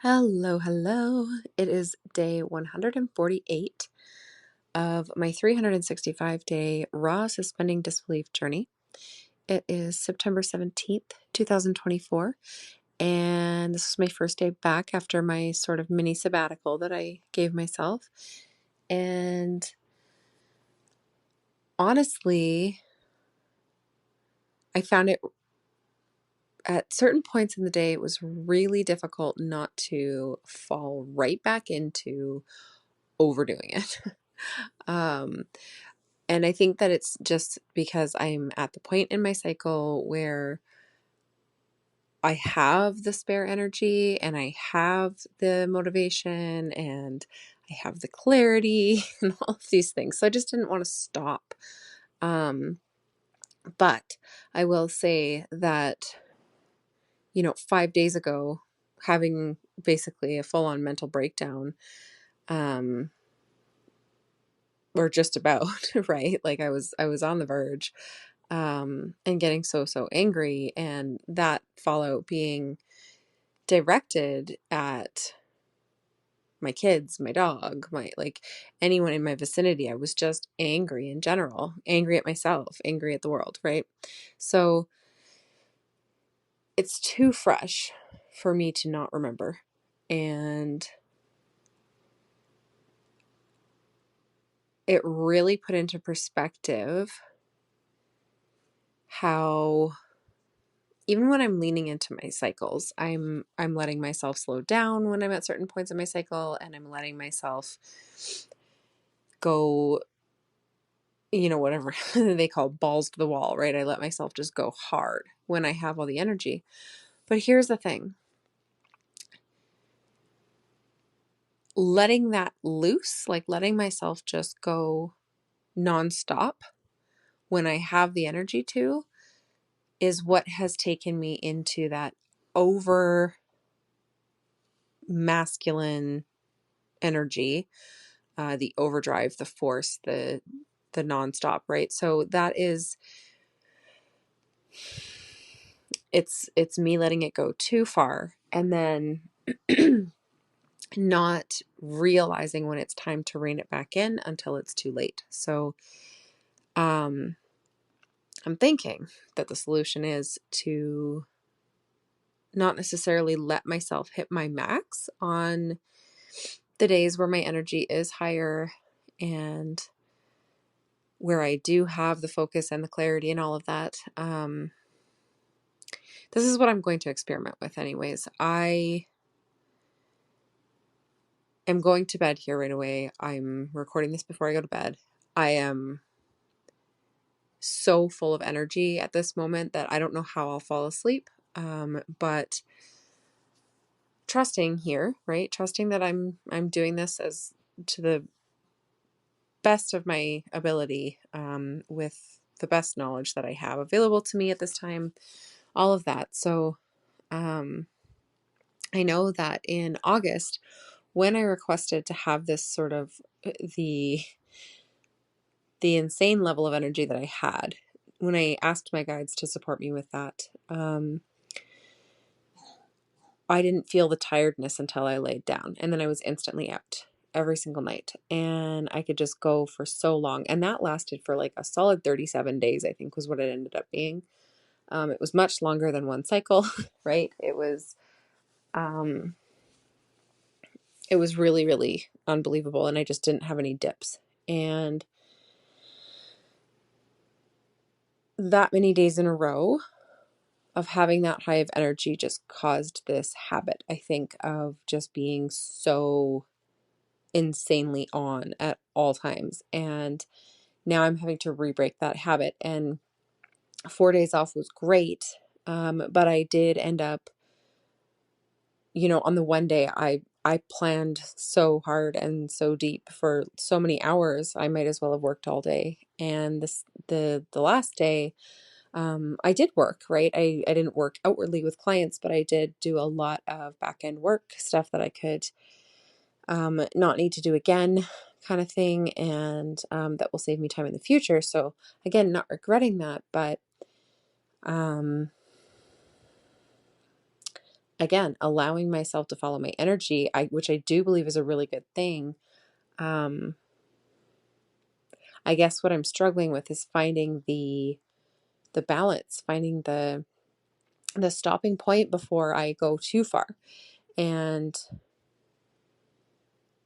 Hello, hello. It is day 148 of my 365-day raw suspending disbelief journey. It is September 17th, 2024, and this is my first day back after my sort of mini sabbatical that I gave myself. And honestly, I found it at certain points in the day, it was really difficult not to fall right back into overdoing it. Um, And I think that it's just because I'm at the point in my cycle where I have the spare energy and I have the motivation and I have the clarity and all of these things. So I just didn't want to stop. Um, but I will say that, 5 days ago, having basically a full on mental breakdown, um, or just about, right? Like I was on the verge, and getting so angry, and that fallout being directed at my kids, my dog, my like anyone in my vicinity. I was just angry in general, angry at myself, angry at the world, right? So it's too fresh for me to not remember. And it really put into perspective how even when I'm leaning into my cycles, I'm letting myself slow down when I'm at certain points in my cycle, and I'm letting myself go, whatever they call balls to the wall, right? I let myself just go hard when I have all the energy. But here's the thing. Letting that loose, like letting myself just go nonstop when I have the energy to, is what has taken me into that over masculine energy, the overdrive, the force, the nonstop, right? So that is, it's me letting it go too far, and then not realizing when it's time to rein it back in until it's too late. So I'm thinking that the solution is to not necessarily let myself hit my max on the days where my energy is higher and where I do have the focus and the clarity and all of that. This is what I'm going to experiment with anyways. I am going to bed here right away. I'm recording this before I go to bed. I am so full of energy at this moment that I don't know how I'll fall asleep. But trusting here, right? Trusting that I'm doing this as to the best of my ability, with the best knowledge that I have available to me at this time, all of that. So I know that in August, when I requested to have this sort of the insane level of energy that I had, when I asked my guides to support me with that, I didn't feel the tiredness until I laid down, and then I was instantly out every single night, and I could just go for so long, and that lasted for like a solid 37 days, I think was what it ended up being. It was much longer than one cycle, right? Um, it was really, really unbelievable, and I just didn't have any dips. And that many days in a row of having that high of energy just caused this habit, I think, of just being so insanely on at all times. And now I'm having to re-break that habit. And 4 days off was great. But I did end up, on the one day I planned so hard and so deep for so many hours, I might as well have worked all day. And the last day, I did work, right? I didn't work outwardly with clients, but I did do a lot of back end work, stuff that I could not need to do again, kind of thing. And that will save me time in the future. So again, not regretting that, but again, allowing myself to follow my energy, which I do believe is a really good thing. I guess what I'm struggling with is finding the balance, finding the stopping point before I go too far. And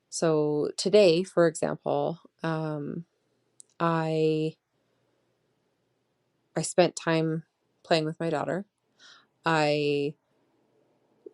so today, for example, I spent time playing with my daughter. I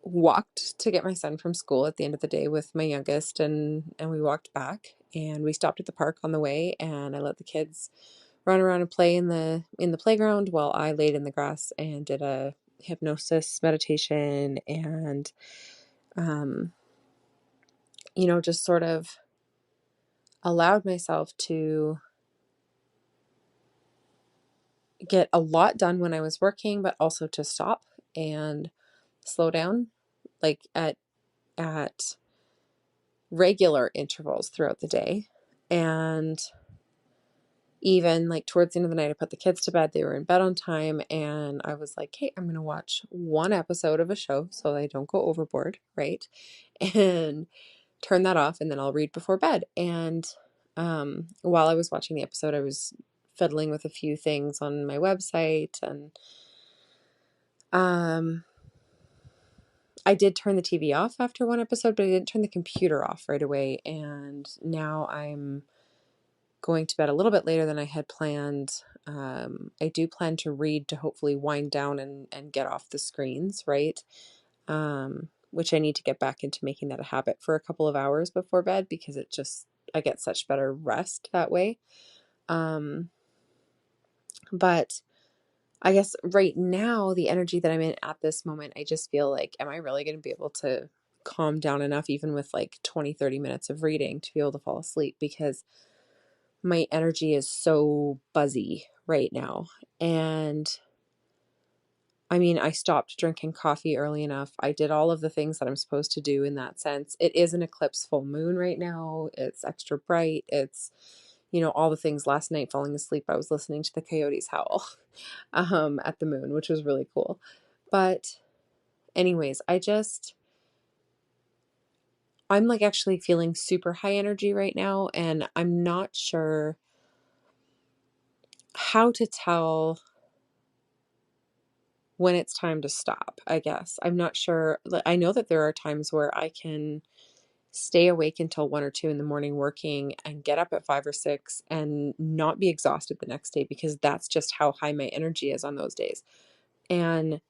walked to get my son from school at the end of the day with my youngest, and we walked back, and we stopped at the park on the way, and I let the kids run around and play in the playground while I laid in the grass and did a hypnosis meditation, and just sort of allowed myself to get a lot done when I was working, but also to stop and slow down, like at regular intervals throughout the day. And even like towards the end of the night, I put the kids to bed. They were in bed on time, and I was like, hey, I'm going to watch one episode of a show so I don't go overboard, right? And turn that off, and then I'll read before bed. And while I was watching the episode, I was fiddling with a few things on my website, and I did turn the TV off after one episode, but I didn't turn the computer off right away. And now I'm going to bed a little bit later than I had planned. I do plan to read to hopefully wind down and get off the screens, right? Which I need to get back into making that a habit for a couple of hours before bed, because I get such better rest that way. But I guess right now, the energy that I'm in at this moment, I just feel like, am I really going to be able to calm down enough, even with like 20, 30 minutes of reading, to be able to fall asleep? Because my energy is so buzzy right now. And I mean, I stopped drinking coffee early enough. I did all of the things that I'm supposed to do in that sense. It is an eclipse full moon right now. It's extra bright. It's, all the things. Last night, falling asleep, I was listening to the coyotes howl at the moon, which was really cool. But anyways, I'm like actually feeling super high energy right now, and I'm not sure how to tell when it's time to stop, I guess. I'm not sure. I know that there are times where I can stay awake until 1 or 2 in the morning working and get up at 5 or 6 and not be exhausted the next day, because that's just how high my energy is on those days. And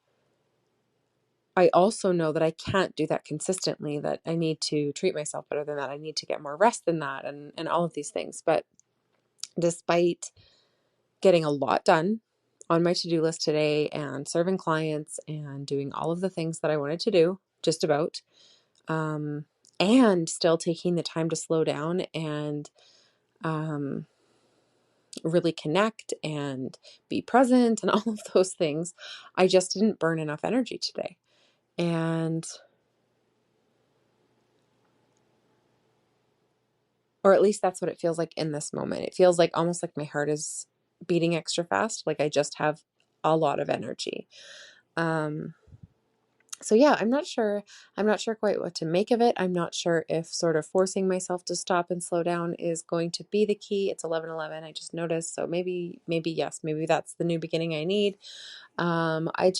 I also know that I can't do that consistently, that I need to treat myself better than that. I need to get more rest than that, and all of these things. But despite getting a lot done on my to-do list today and serving clients and doing all of the things that I wanted to do, just about, and still taking the time to slow down and really connect and be present and all of those things, I just didn't burn enough energy today. And or at least that's what it feels like in this moment. It feels like almost like my heart is beating extra fast, like I just have a lot of energy. So yeah, I'm not sure. I'm not sure quite what to make of it. I'm not sure if sort of forcing myself to stop and slow down is going to be the key. It's 11:11. I just noticed. So maybe yes, maybe that's the new beginning I need. I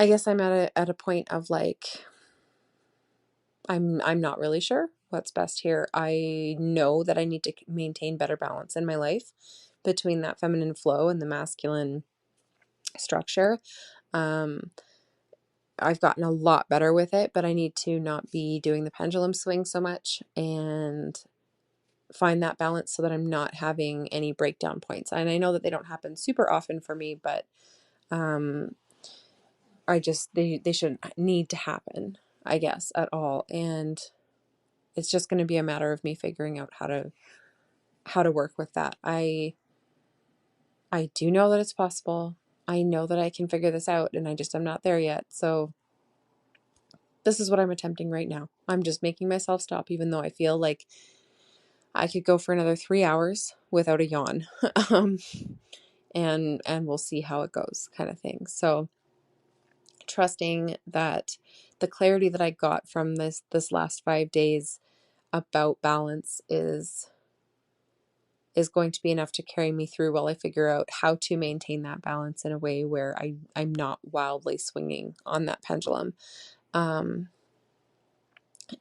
guess I'm at a point of like, I'm not really sure what's best here. I know that I need to maintain better balance in my life between that feminine flow and the masculine structure. I've gotten a lot better with it, but I need to not be doing the pendulum swing so much and find that balance so that I'm not having any breakdown points. And I know that they don't happen super often for me, but they shouldn't need to happen, I guess, at all. And it's just going to be a matter of me figuring out how to work with that. I do know that it's possible. I know that I can figure this out, and I'm not there yet. So this is what I'm attempting right now. I'm just making myself stop, even though I feel like I could go for another 3 hours without a yawn. and we'll see how it goes, kind of thing. So trusting that the clarity that I got from this last 5 days about balance is going to be enough to carry me through while I figure out how to maintain that balance in a way where I'm not wildly swinging on that pendulum. And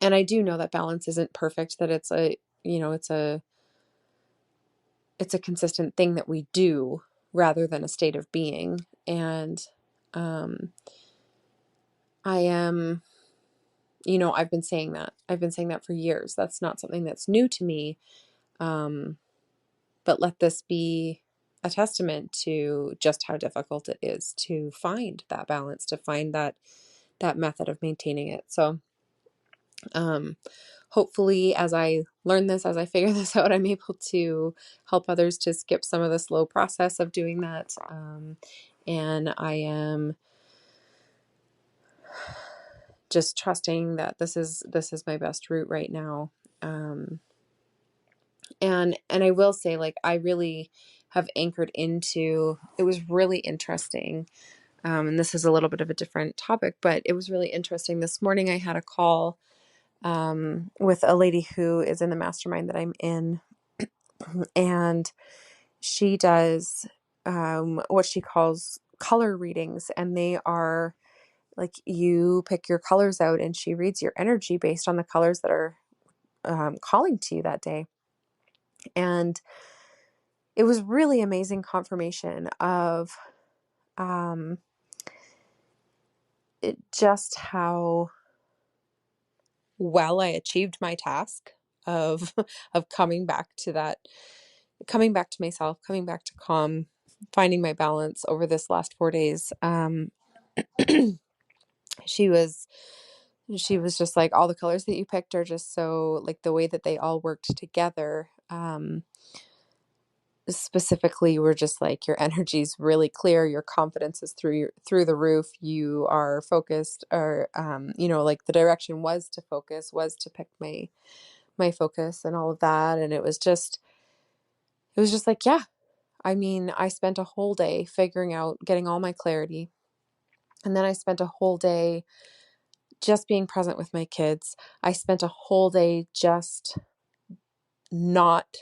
I do know that balance isn't perfect, that it's a, it's a consistent thing that we do rather than a state of being. And I am, I've been saying that. I've been saying that for years. That's not something that's new to me. But let this be a testament to just how difficult it is to find that balance, to find that method of maintaining it. So hopefully as I learn this, as I figure this out, I'm able to help others to skip some of the slow process of doing that. And I am just trusting that this is my best route right now. And I will say, like, I really have anchored into, it was really interesting. And this is a little bit of a different topic, but it was really interesting. This morning I had a call with a lady who is in the mastermind that I'm in, and she does what she calls color readings, and they are like, you pick your colors out and she reads your energy based on the colors that are calling to you that day. And it was really amazing confirmation of just how well I achieved my task of of coming back to myself, coming back to calm, finding my balance over this last 4 days. She was just like, all the colors that you picked are just so, like, the way that they all worked together. Specifically, we're just like, your energy's really clear, your confidence is through the roof, you are focused, or like, the direction was to focus, was to pick my focus and all of that. And it was just like, yeah, I mean, I spent a whole day figuring out, getting all my clarity, and then I spent a whole day just being present with my kids. I spent a whole day just not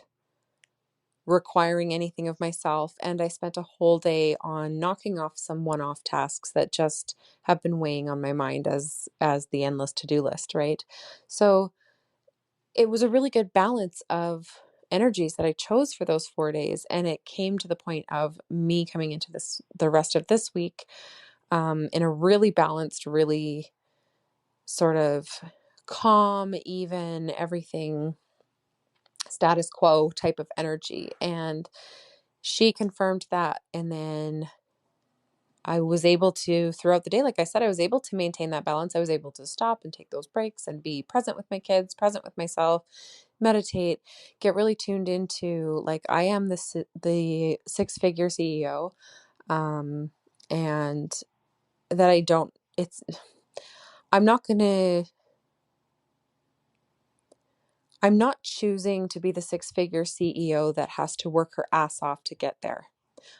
requiring anything of myself. And I spent a whole day on knocking off some one-off tasks that just have been weighing on my mind as the endless to-do list, right? So it was a really good balance of energies that I chose for those 4 days. And it came to the point of me coming into the rest of this week in a really balanced, really sort of calm, even, everything status quo type of energy. And she confirmed that. And then I was able to, throughout the day, like I said, I was able to maintain that balance. I was able to stop and take those breaks and be present with my kids, present with myself, meditate, get really tuned into, like, I am the six-figure CEO, and that I don't, I'm not going to, I'm not choosing to be the six-figure CEO that has to work her ass off to get there.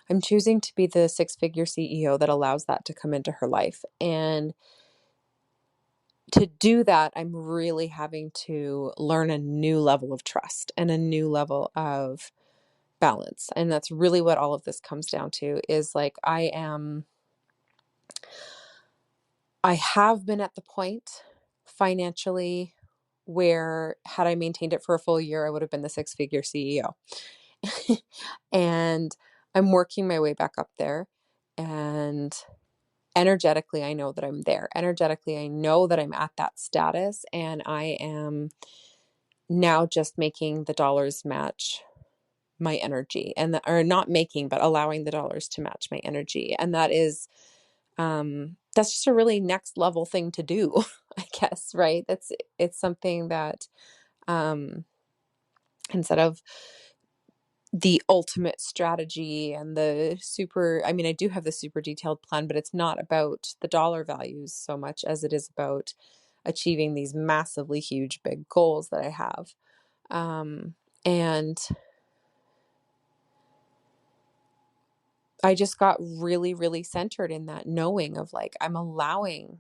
I'm choosing to be the six-figure CEO that allows that to come into her life. And to do that, I'm really having to learn a new level of trust and a new level of balance. And that's really what all of this comes down to, is like, I have been at the point financially where, had I maintained it for a full year, I would have been the six-figure CEO. And I'm working my way back up there. And energetically, I know that I'm there. Energetically, I know that I'm at that status, and I am now just making the dollars match my energy, or not making, but allowing the dollars to match my energy. And that is, that's just a really next level thing to do, I guess, right? It's something that, instead of the ultimate strategy and I mean, I do have the super detailed plan, but it's not about the dollar values so much as it is about achieving these massively huge, big goals that I have. And I just got really, really centered in that knowing of like, I'm allowing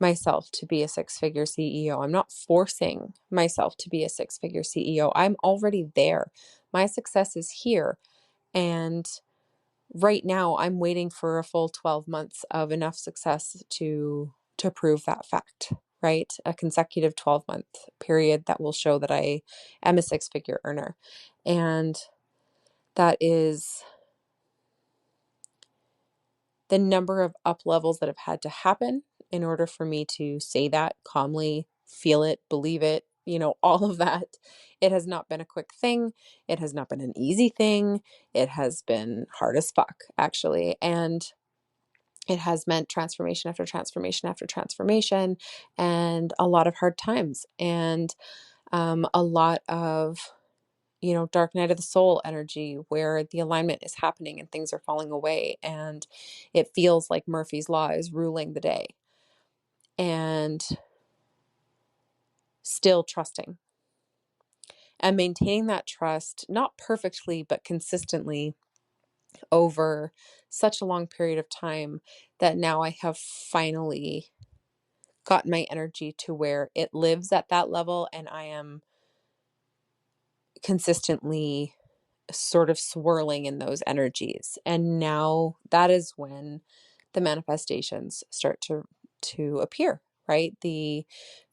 myself to be a six-figure CEO. I'm not forcing myself to be a six-figure CEO. I'm already there. My success is here. And right now I'm waiting for a full 12 months of enough success to prove that fact, right? A consecutive 12-month period that will show that I am a six-figure earner. And that is the number of up levels that have had to happen in order for me to say that calmly, feel it, believe it, all of that. It has not been a quick thing. It has not been an easy thing. It has been hard as fuck, actually. And it has meant transformation after transformation after transformation and a lot of hard times and a lot of dark night of the soul energy where the alignment is happening and things are falling away and it feels like Murphy's Law is ruling the day, and still trusting and maintaining that trust, not perfectly, but consistently over such a long period of time that now I have finally gotten my energy to where it lives at that level and I am consistently sort of swirling in those energies. And now that is when the manifestations start to appear, right? The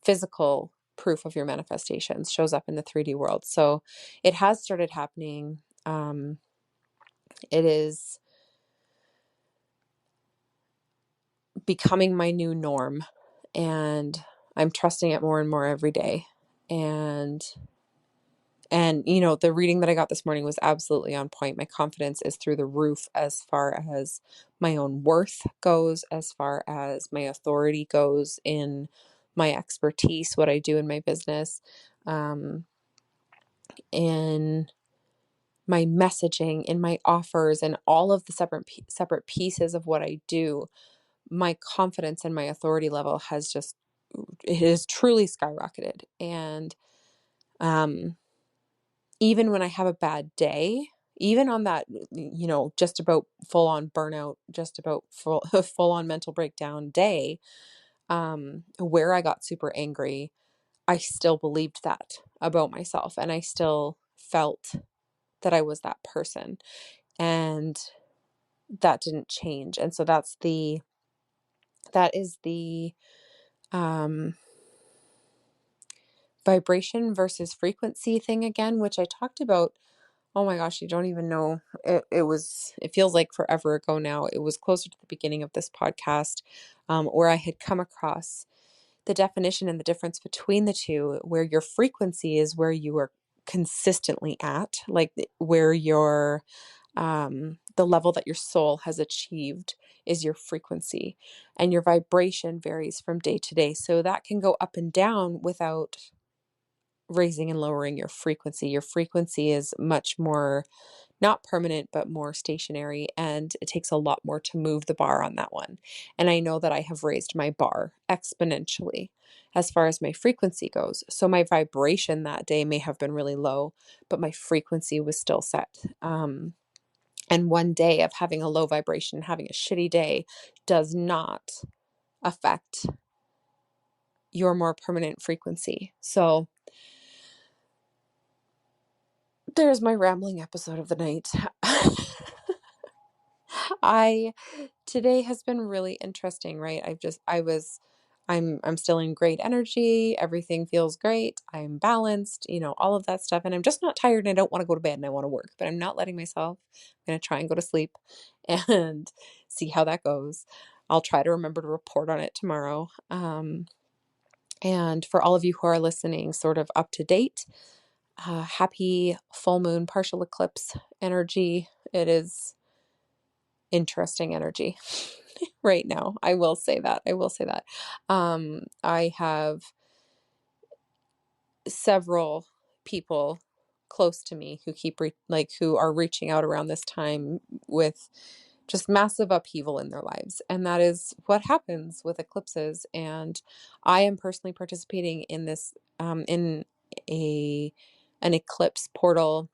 physical proof of your manifestations shows up in the 3D world. So it has started happening. It is becoming my new norm, and I'm trusting it more and more every day. And the reading that I got this morning was absolutely on point. My confidence is through the roof as far as my own worth goes, as far as my authority goes in my expertise, what I do in my business, in my messaging, in my offers, and all of the separate pieces of what I do. My confidence and my authority level it has truly skyrocketed. And even when I have a bad day, even on that, just about full on burnout, just about full on mental breakdown day, where I got super angry, I still believed that about myself. And I still felt that I was that person. And that didn't change. And so that is the um, vibration versus frequency thing again, which I talked about. Oh my gosh, you don't even know. It feels like forever ago now. It was closer to the beginning of this podcast, where I had come across the definition and the difference between the two, where your frequency is where you are consistently at, like where the level that your soul has achieved is your frequency, and your vibration varies from day to day. So that can go up and down without raising and lowering your frequency. Your frequency is much more not permanent, but more stationary. And it takes a lot more to move the bar on that one. And I know that I have raised my bar exponentially as far as my frequency goes. So my vibration that day may have been really low, but my frequency was still set. And one day of having a low vibration, having a shitty day, does not affect your more permanent frequency. So there's my rambling episode of the night. Today has been really interesting, right? I'm still in great energy. Everything feels great. I'm balanced, all of that stuff. And I'm just not tired and I don't want to go to bed and I want to work, but I'm not letting myself. I'm going to try and go to sleep and see how that goes. I'll try to remember to report on it tomorrow. And for all of you who are listening, sort of up to date, happy full moon, partial eclipse energy. It is interesting energy right now. I will say that. I have several people close to me who who are reaching out around this time with just massive upheaval in their lives. And that is what happens with eclipses. And I am personally participating in this, in an eclipse portal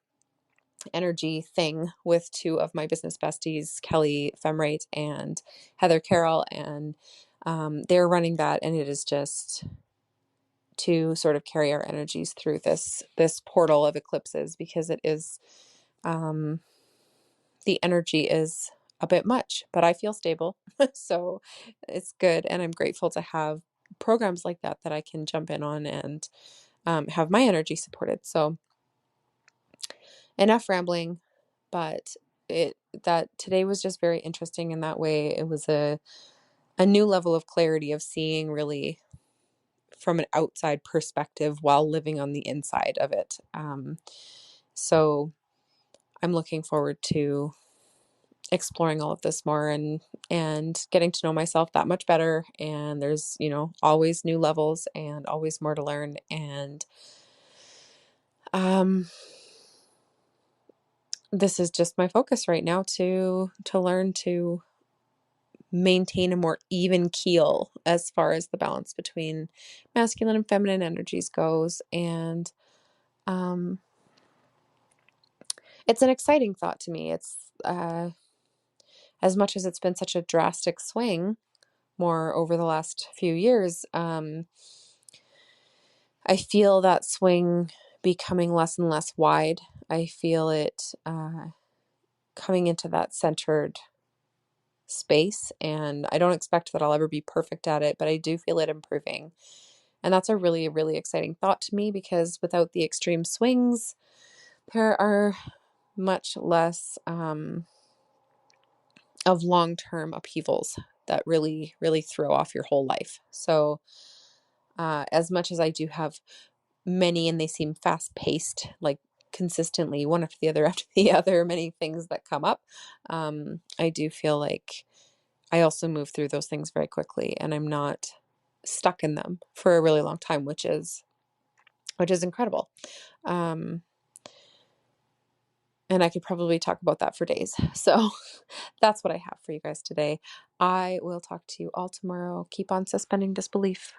energy thing with two of my business besties, Kelly Femrate and Heather Carroll, and they're running that, and it is just to sort of carry our energies through this portal of eclipses, because it is the energy is a bit much, but I feel stable. So it's good, and I'm grateful to have programs like that I can jump in on and have my energy supported. So enough rambling, but that today was just very interesting in that way. It was a new level of clarity of seeing really from an outside perspective while living on the inside of it. So I'm looking forward to exploring all of this more and getting to know myself that much better. And there's, always new levels and always more to learn. And this is just my focus right now to learn to maintain a more even keel as far as the balance between masculine and feminine energies goes. And it's an exciting thought to me. It's as much as it's been such a drastic swing more over the last few years, I feel that swing becoming less and less wide. I feel it coming into that centered space, and I don't expect that I'll ever be perfect at it, but I do feel it improving. And that's a really, really exciting thought to me, because without the extreme swings, there are much less of long-term upheavals that really, really throw off your whole life. So as much as I do have many, and they seem fast-paced, like consistently one after the other after the other, many things that come up, I do feel like I also move through those things very quickly, and I'm not stuck in them for a really long time, which is incredible. And I could probably talk about that for days. So that's what I have for you guys today. I will talk to you all tomorrow. Keep on suspending disbelief.